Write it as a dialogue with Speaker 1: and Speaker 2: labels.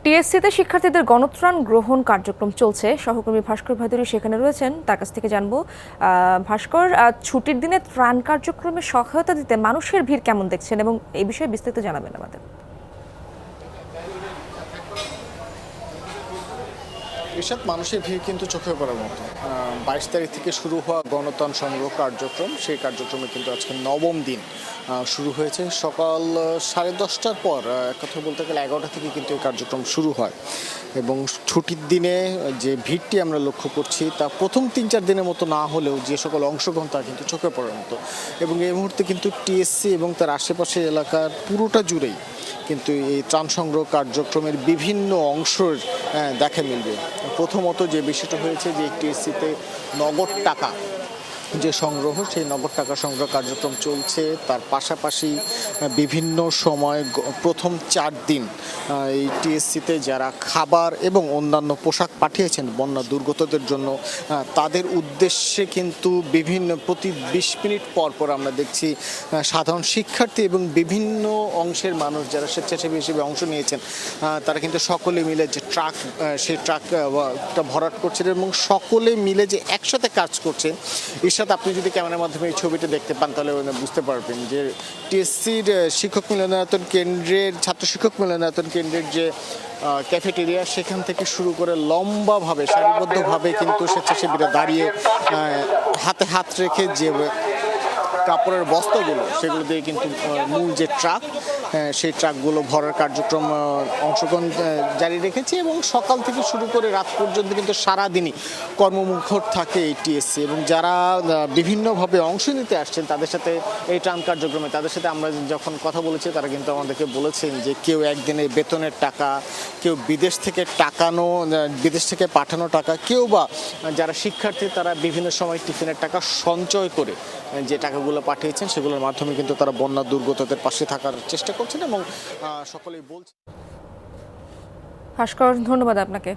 Speaker 1: টিএসসিতে শিক্ষার্থীদের গণত্রাণ গ্রহণ কার্যক্রম চলছে। সহকর্মী ভাস্কর ভাদুরী সেখানে রয়েছেন, তার কাছ থেকে জানবো। ভাস্কর, ছুটির দিনে ত্রাণ কার্যক্রমে সহায়তা দিতে মানুষের ভিড় কেমন দেখছেন এবং এই বিষয়ে বিস্তারিত জানাবেন আমাদের।
Speaker 2: এসব মানুষের ভিড় কিন্তু চোখে পড়ার মতো। 22 তারিখ থেকে শুরু হওয়া গণত্রাণ সংগ্রহ কার্যক্রম, সেই কার্যক্রমে কিন্তু আজকে নবম দিন শুরু হয়েছে। সকাল 10:30টার পর, এক কথা বলতে গেলে 11টা থেকে কিন্তু এই কার্যক্রম শুরু হয় এবং ছুটির দিনে যে ভিড়টি আমরা লক্ষ্য করছি তা প্রথম 3-4 দিনের মতো না হলেও যে সকল অংশগ্রহণ তা কিন্তু চোখে পড়ার মতো। এবং এই মুহূর্তে কিন্তু টিএসসি এবং তার আশেপাশের এলাকার পুরোটা জুড়েই কিন্তু এই ত্রাণ সংগ্রহ কার্যক্রমের বিভিন্ন অংশের দেখা মিলবে। প্রথমত যে বিষয়টা হয়েছে যে টিএসসিতে নগদ টাকা যে সংগ্রহ, সেই নগদ টাকা সংগ্রহ কার্যক্রম চলছে। তার পাশাপাশি বিভিন্ন সময় প্রথম 4 দিন এই টিএসসিতে যারা খাবার এবং অন্যান্য পোশাক পাঠিয়েছেন বন্যা দুর্গতদের জন্য, তাদের উদ্দেশ্যে কিন্তু প্রতি 20 মিনিট পর পর আমরা দেখছি সাধারণ শিক্ষার্থী এবং বিভিন্ন অংশের মানুষ যারা স্বেচ্ছাসেবী হিসেবে অংশ নিয়েছেন, তারা কিন্তু সকলে মিলে যে সেই ট্রাকটা ভরাট করছেন এবং সকলে মিলে যে একসাথে কাজ করছে। সাথে আপনি যদি ক্যামেরার মাধ্যমে এই ছবিটা দেখতে পান তাহলে বুঝতে পারবেন যে টিএসসির শিক্ষক মিলনায়তন কেন্দ্রের, ছাত্র শিক্ষক মিলনায়তন কেন্দ্রের যে ক্যাফেটেরিয়া, সেখান থেকে শুরু করে লম্বাভাবে সারিবদ্ধভাবে কিন্তু স্বেচ্ছাসেবীরা দাঁড়িয়ে হাতে হাত রেখে যে কাপড়ের বস্তাগুলো, সেগুলো দিয়ে কিন্তু মূল যে ট্রাক, সেই ট্রাকগুলো ভরার কার্যক্রম অংশগ্রহণ জারি রেখেছে। এবং সকাল থেকে শুরু করে রাত পর্যন্ত কিন্তু সারাদিনই কর্মমুখর থাকে এই টিএসসি। এবং যারা বিভিন্নভাবে অংশ নিতে আসছেন তাদের সাথে এই ত্রাণ কার্যক্রমে, তাদের সাথে আমরা যখন কথা বলেছি তারা কিন্তু আমাদেরকে বলেছেন যে কেউ একদিনের বেতনের টাকা, কেউ বিদেশ থেকে পাঠানো টাকা, কেউ বা যারা শিক্ষার্থী তারা বিভিন্ন সময় টিফিনের টাকা সঞ্চয় করে যে টাকাগুলো পাঠিয়েছেন, সেগুলোর মাধ্যমে কিন্তু তারা বন্যা দুর্গতদের পাশে থাকার চেষ্টা করছেন এবং সকলেই বলছেন।
Speaker 1: ভাস্কর, ধন্যবাদ আপনাকে।